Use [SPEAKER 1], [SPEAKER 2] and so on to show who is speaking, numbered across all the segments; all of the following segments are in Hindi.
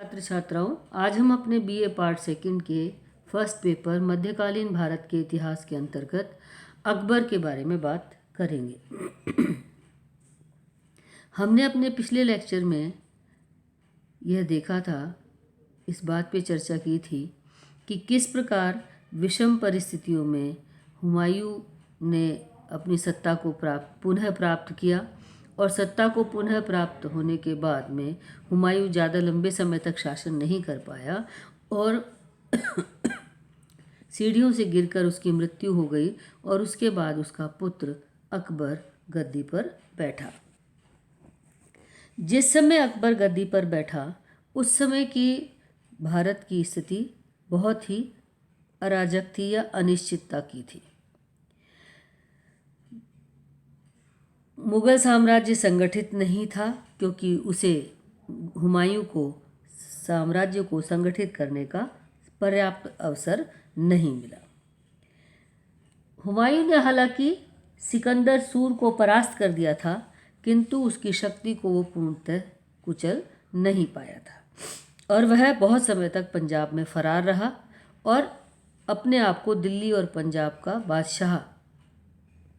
[SPEAKER 1] छात्र छात्राओं, आज हम अपने बीए पार्ट सेकंड के फर्स्ट पेपर मध्यकालीन भारत के इतिहास के अंतर्गत अकबर के बारे में बात करेंगे। हमने अपने पिछले लेक्चर में यह देखा था, इस बात पे चर्चा की थी कि किस प्रकार विषम परिस्थितियों में हुमायूं ने अपनी सत्ता को पुनः प्राप्त किया और सत्ता को पुनः प्राप्त होने के बाद में हुमायूं ज़्यादा लंबे समय तक शासन नहीं कर पाया और सीढ़ियों से गिरकर उसकी मृत्यु हो गई और उसके बाद उसका पुत्र अकबर गद्दी पर बैठा। जिस समय अकबर गद्दी पर बैठा उस समय की भारत की स्थिति बहुत ही अराजक थी या अनिश्चितता की थी। मुगल साम्राज्य संगठित नहीं था क्योंकि उसे हुमायूं को साम्राज्य को संगठित करने का पर्याप्त अवसर नहीं मिला। हुमायूं ने हालांकि सिकंदर सूर को परास्त कर दिया था, किंतु उसकी शक्ति को वो पूर्णतः कुचल नहीं पाया था और वह बहुत समय तक पंजाब में फरार रहा और अपने आप को दिल्ली और पंजाब का बादशाह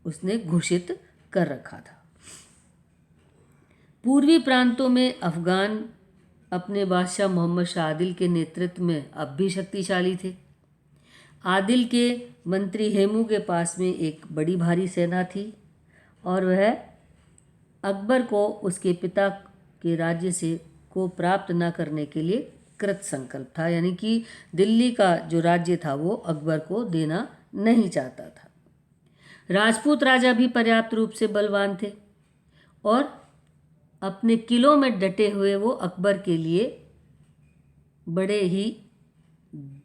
[SPEAKER 1] उसने घोषित कर रखा था। पूर्वी प्रांतों में अफगान अपने बादशाह मोहम्मद शाह आदिल के नेतृत्व में अब भी शक्तिशाली थे। आदिल के मंत्री हेमू के पास में एक बड़ी भारी सेना थी और वह अकबर को उसके पिता के राज्य से को प्राप्त न करने के लिए कृत संकल्प था, यानी कि दिल्ली का जो राज्य था वो अकबर को देना नहीं चाहता था। राजपूत राजा भी पर्याप्त रूप से बलवान थे और अपने किलों में डटे हुए वो अकबर के लिए बड़े ही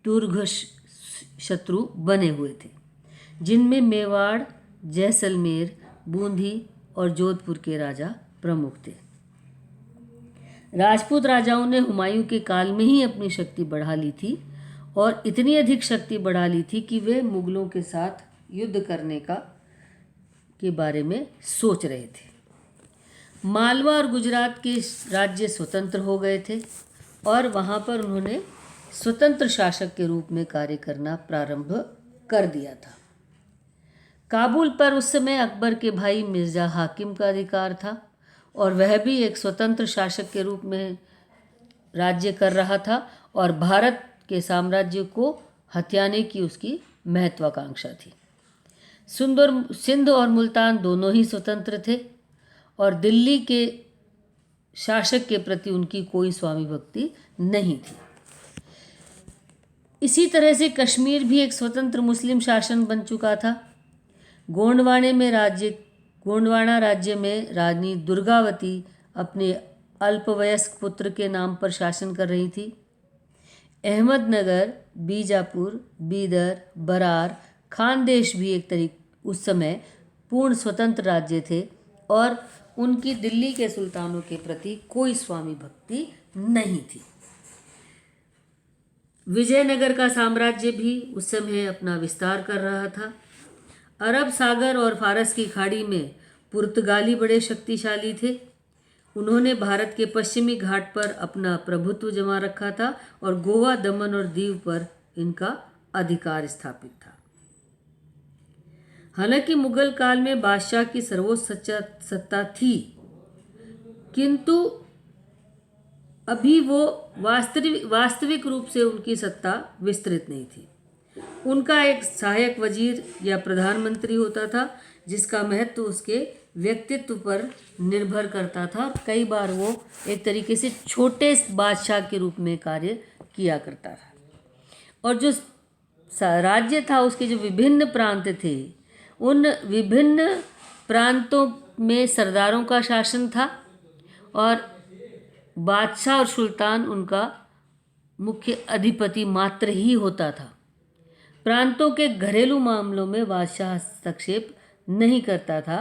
[SPEAKER 1] दुर्ग शत्रु बने हुए थे, जिनमें मेवाड़, जैसलमेर, बूंदी और जोधपुर के राजा प्रमुख थे। राजपूत राजाओं ने हुमायूं के काल में ही अपनी शक्ति बढ़ा ली थी और इतनी अधिक शक्ति बढ़ा ली थी कि वे मुगलों के साथ युद्ध करने के बारे में सोच रहे थे। मालवा और गुजरात के राज्य स्वतंत्र हो गए थे और वहाँ पर उन्होंने स्वतंत्र शासक के रूप में कार्य करना प्रारंभ कर दिया था। काबुल पर उस समय अकबर के भाई मिर्ज़ा हाकिम का अधिकार था और वह भी एक स्वतंत्र शासक के रूप में राज्य कर रहा था और भारत के साम्राज्य को हथियाने की उसकी महत्वाकांक्षा थी। सिंध और मुल्तान दोनों ही स्वतंत्र थे और दिल्ली के शासक के प्रति उनकी कोई स्वामी भक्ति नहीं थी। इसी तरह से कश्मीर भी एक स्वतंत्र मुस्लिम शासन बन चुका था। गोंडवाना राज्य में रानी दुर्गावती अपने अल्पवयस्क पुत्र के नाम पर शासन कर रही थी। अहमदनगर, बीजापुर, बीदर, बरार, खानदेश भी उस समय पूर्ण स्वतंत्र राज्य थे और उनकी दिल्ली के सुल्तानों के प्रति कोई स्वामी भक्ति नहीं थी। विजयनगर का साम्राज्य भी उस समय अपना विस्तार कर रहा था। अरब सागर और फारस की खाड़ी में पुर्तगाली बड़े शक्तिशाली थे। उन्होंने भारत के पश्चिमी घाट पर अपना प्रभुत्व जमा रखा था और गोवा, दमन और दीव पर इनका अधिकार स्थापित था। हालांकि मुगल काल में बादशाह की सर्वोच्च सत्ता थी, किंतु अभी वो वास्तविक रूप से उनकी सत्ता विस्तृत नहीं थी। उनका एक सहायक वजीर या प्रधानमंत्री होता था जिसका महत्व उसके व्यक्तित्व पर निर्भर करता था। कई बार वो एक तरीके से छोटे बादशाह के रूप में कार्य किया करता था और जो राज्य था उसके जो विभिन्न प्रांत थे उन विभिन्न प्रांतों में सरदारों का शासन था और बादशाह और सुल्तान उनका मुख्य अधिपति मात्र ही होता था। प्रांतों के घरेलू मामलों में बादशाह हस्तक्षेप नहीं करता था।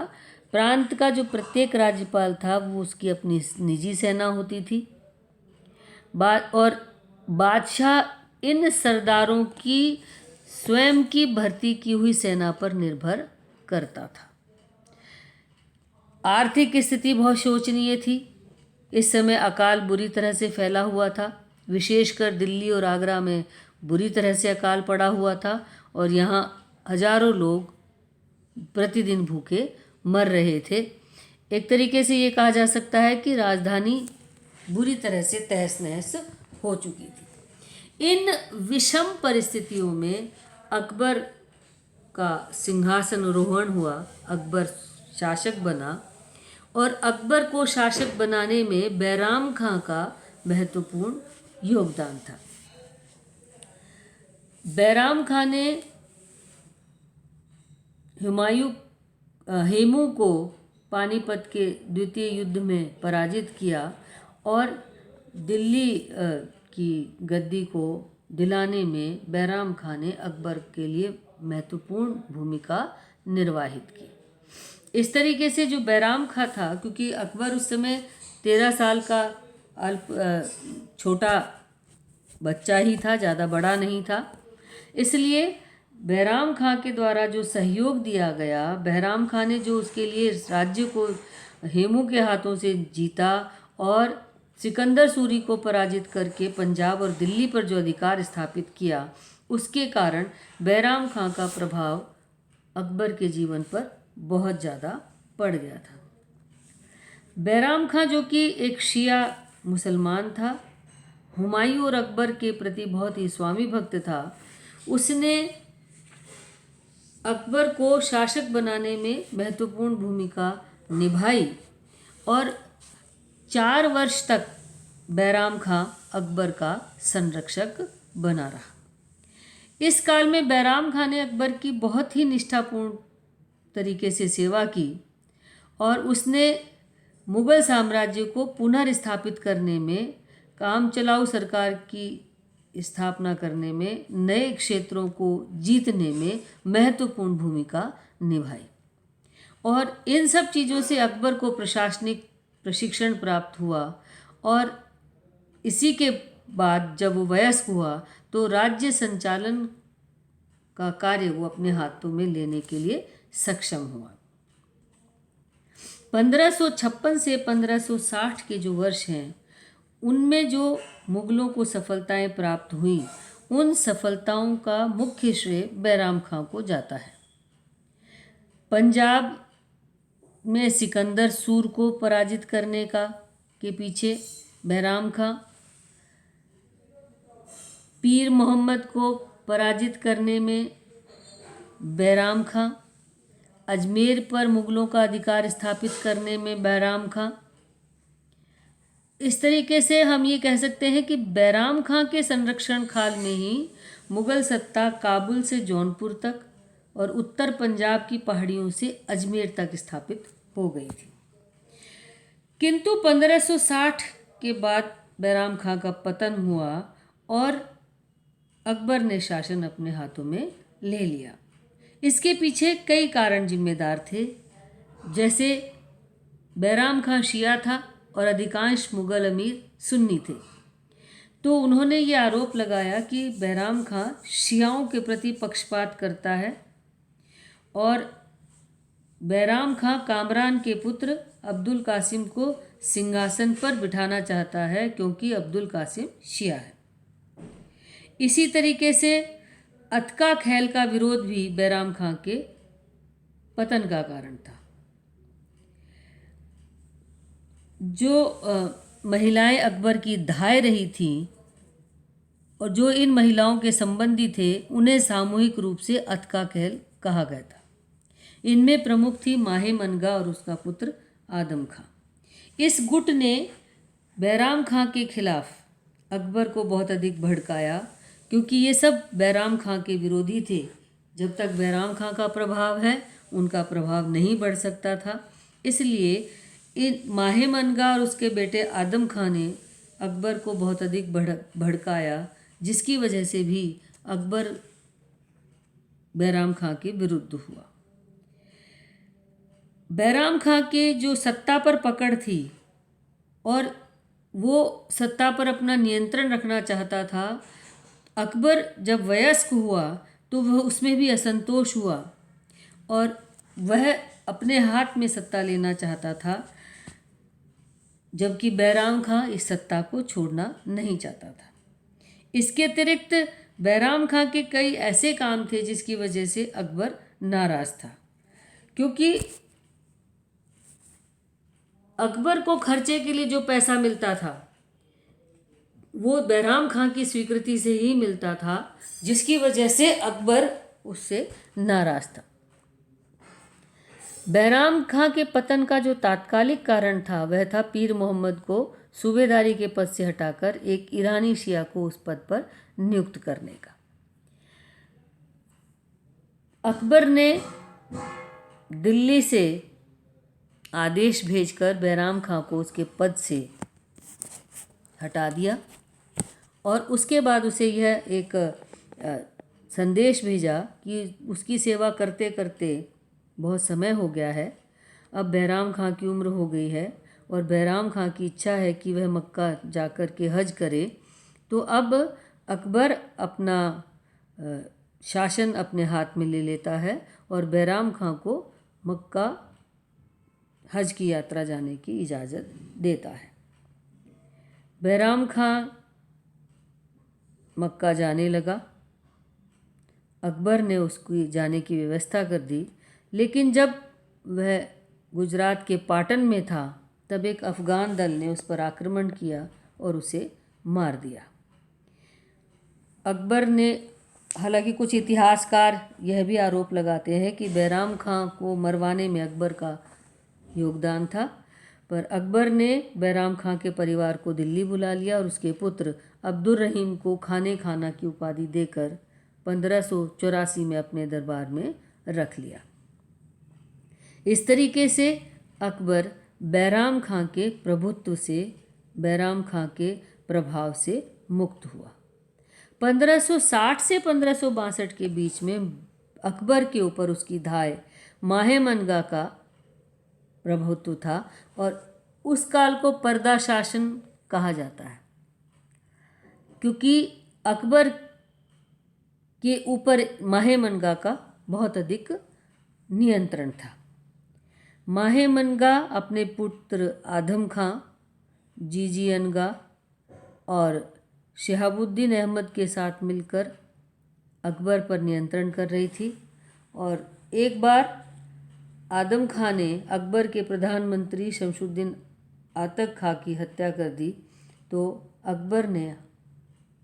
[SPEAKER 1] प्रांत का जो प्रत्येक राज्यपाल था वो उसकी अपनी निजी सेना होती थी और बादशाह इन सरदारों की स्वयं की भर्ती की हुई सेना पर निर्भर करता था। आर्थिक स्थिति बहुत शोचनीय थी। इस समय अकाल बुरी तरह से फैला हुआ था विशेषकर दिल्ली और आगरा में बुरी तरह से अकाल पड़ा हुआ था और यहाँ हजारों लोग प्रतिदिन भूखे मर रहे थे। एक तरीके से ये कहा जा सकता है कि राजधानी बुरी तरह से तहस नहस हो चुकी थी। इन विषम परिस्थितियों में अकबर का सिंहासनारोहण हुआ, अकबर शासक बना और अकबर को शासक बनाने में बैराम खां का महत्वपूर्ण योगदान था। बैराम खां ने हेमू को पानीपत के द्वितीय युद्ध में पराजित किया और दिल्ली की गद्दी को दिलाने में बैराम खां ने अकबर के लिए महत्वपूर्ण भूमिका निर्वाहित की। इस तरीके से जो बैराम खां था, क्योंकि अकबर उस समय 13 साल का छोटा बच्चा ही था, ज़्यादा बड़ा नहीं था, इसलिए बैराम खां के द्वारा जो सहयोग दिया गया, बैराम खां ने जो उसके लिए राज्य को हेमू के हाथों से जीता और सिकंदर सूरी को पराजित करके पंजाब और दिल्ली पर जो अधिकार स्थापित किया, उसके कारण बैराम खां का प्रभाव अकबर के जीवन पर बहुत ज़्यादा पड़ गया था। बैराम खां जो कि एक शिया मुसलमान था, हुमायूं और अकबर के प्रति बहुत ही स्वामी भक्त था, उसने अकबर को शासक बनाने में महत्वपूर्ण भूमिका निभाई और 4 वर्ष तक बैराम खां अकबर का संरक्षक बना रहा। इस काल में बैराम खां ने अकबर की बहुत ही निष्ठापूर्ण तरीके से सेवा की और उसने मुगल साम्राज्य को पुनर्स्थापित करने में, काम चलाऊ सरकार की स्थापना करने में, नए क्षेत्रों को जीतने में महत्वपूर्ण भूमिका निभाई। और इन सब चीज़ों से अकबर को प्रशासनिक प्रशिक्षण प्राप्त हुआ और इसी के बाद जब वो वयस्क हुआ तो राज्य संचालन का कार्य वो अपने हाथों में लेने के लिए सक्षम हुआ। 1556 से 1560 के जो वर्ष हैं, उनमें जो मुगलों को सफलताएं प्राप्त हुई, उन सफलताओं का मुख्य श्रेय बैराम खां को जाता है। पंजाब में सिकंदर सूर को पराजित करने के पीछे बैराम खां, पीर मोहम्मद को पराजित करने में बैराम खां, अजमेर पर मुगलों का अधिकार स्थापित करने में बैराम खां। इस तरीके से हम ये कह सकते हैं कि बैराम खां के संरक्षण काल में ही मुगल सत्ता काबुल से जौनपुर तक और उत्तर पंजाब की पहाड़ियों से अजमेर तक स्थापित हो गई थी। किंतु 1560 के बाद बैराम खां का पतन हुआ और अकबर ने शासन अपने हाथों में ले लिया। इसके पीछे कई कारण जिम्मेदार थे, जैसे बैराम खां शिया था और अधिकांश मुगल अमीर सुन्नी थे, तो उन्होंने ये आरोप लगाया कि बैराम खां शियाओं के प्रति पक्षपात करता है और बैराम खां कामरान के पुत्र अब्दुल कासिम को सिंहासन पर बिठाना चाहता है क्योंकि अब्दुल कासिम शिया है। इसी तरीके से अतका खैल का विरोध भी बैराम खां के पतन का कारण था। जो महिलाएं अकबर की धाय रही थीं और जो इन महिलाओं के संबंधी थे, उन्हें सामूहिक रूप से अतका खैल कहा गया था। इनमें प्रमुख थी माहे मनगा और उसका पुत्र आदम खां। इस गुट ने बैराम खां के खिलाफ अकबर को बहुत अधिक भड़काया, क्योंकि ये सब बैराम खां के विरोधी थे। जब तक बैराम खां का प्रभाव है, उनका प्रभाव नहीं बढ़ सकता था। इसलिए इन माहे मनगा और उसके बेटे आदम खां ने अकबर को बहुत अधिक भड़काया, जिसकी वजह से भी अकबर बैराम खां के विरुद्ध हुआ। बैराम खां के जो सत्ता पर पकड़ थी और वो सत्ता पर अपना नियंत्रण रखना चाहता था, अकबर जब वयस्क हुआ तो वह उसमें भी असंतोष हुआ और वह अपने हाथ में सत्ता लेना चाहता था, जबकि बैराम खां इस सत्ता को छोड़ना नहीं चाहता था। इसके अतिरिक्त बैराम खां के कई ऐसे काम थे जिसकी वजह से अकबर नाराज था, क्योंकि अकबर को खर्चे के लिए जो पैसा मिलता था वो बैराम खां की स्वीकृति से ही मिलता था, जिसकी वजह से अकबर उससे नाराज था। बैराम खां के पतन का जो तात्कालिक कारण था वह था पीर मोहम्मद को सूबेदारी के पद से हटाकर एक ईरानी शिया को उस पद पर नियुक्त करने का। अकबर ने दिल्ली से आदेश भेजकर बैराम खां को उसके पद से हटा दिया और उसके बाद उसे यह एक संदेश भेजा कि उसकी सेवा करते करते बहुत समय हो गया है, अब बैराम खां की उम्र हो गई है और बैराम खां की इच्छा है कि वह मक्का जाकर के हज करे। तो अब अकबर अपना शासन अपने हाथ में ले लेता है और बैराम खां को मक्का हज की यात्रा जाने की इजाज़त देता है। बैराम खां मक्का जाने लगा। अकबर ने उसकी जाने की व्यवस्था कर दी, लेकिन जब वह गुजरात के पाटन में था तब एक अफ़गान दल ने उस पर आक्रमण किया और उसे मार दिया। अकबर ने, हालांकि कुछ इतिहासकार यह भी आरोप लगाते हैं कि बैराम खां को मरवाने में अकबर का योगदान था, पर अकबर ने बैराम खां के परिवार को दिल्ली बुला लिया और उसके पुत्र अब्दुल रहीम को खाने खाना की उपाधि देकर 1584 में अपने दरबार में रख लिया। इस तरीके से अकबर बैराम खां के प्रभुत्व से, बैराम खां के प्रभाव से मुक्त हुआ। 1560 से 1562 के बीच में अकबर के ऊपर उसकी धाय माहेमनगा का प्रभुत्व था और उस काल को पर्दा शासन कहा जाता है, क्योंकि अकबर के ऊपर माहेमनगा का बहुत अधिक नियंत्रण था। माहेमनगा अपने पुत्र आदम खां, जीजीअनगा और शहाबुद्दीन अहमद के साथ मिलकर अकबर पर नियंत्रण कर रही थी और एक बार आदम खां ने अकबर के प्रधानमंत्री शमशुद्दीन आतक खां की हत्या कर दी, तो अकबर ने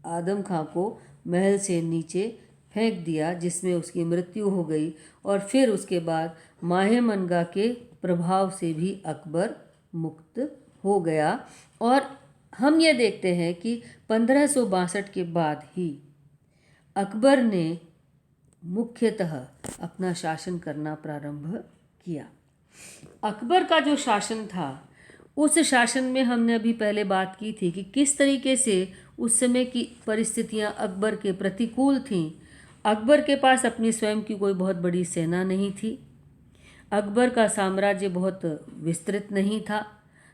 [SPEAKER 1] आदम खां को महल से नीचे फेंक दिया, जिसमें उसकी मृत्यु हो गई। और फिर उसके बाद माहेमनगा के प्रभाव से भी अकबर मुक्त हो गया और हम ये देखते हैं कि 1562 के बाद ही अकबर ने मुख्यतः अपना शासन करना प्रारंभ किया। अकबर का जो शासन था उस शासन में हमने अभी पहले बात की थी कि किस तरीके से उस समय की परिस्थितियां अकबर के प्रतिकूल थीं। अकबर के पास अपनी स्वयं की कोई बहुत बड़ी सेना नहीं थी, अकबर का साम्राज्य बहुत विस्तृत नहीं था,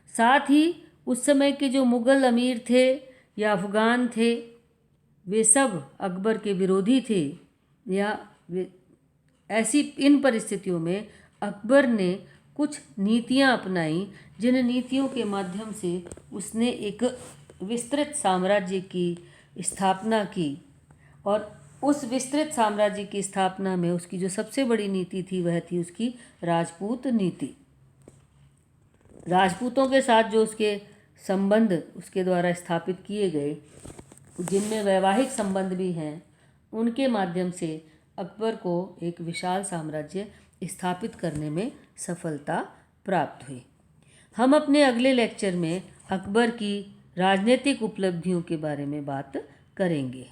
[SPEAKER 1] साथ ही उस समय के जो मुग़ल अमीर थे या अफ़गान थे वे सब अकबर के विरोधी थे। या ऐसी इन परिस्थितियों में अकबर ने कुछ नीतियां अपनाई, जिन नीतियों के माध्यम से उसने एक विस्तृत साम्राज्य की स्थापना की और उस विस्तृत साम्राज्य की स्थापना में उसकी जो सबसे बड़ी नीति थी वह थी उसकी राजपूत नीति। राजपूतों के साथ जो उसके संबंध उसके द्वारा स्थापित किए गए, जिनमें वैवाहिक संबंध भी हैं, उनके माध्यम से अकबर को एक विशाल साम्राज्य स्थापित करने में सफलता प्राप्त हुई। हम अपने अगले लेक्चर में अकबर की राजनीतिक उपलब्धियों के बारे में बात करेंगे।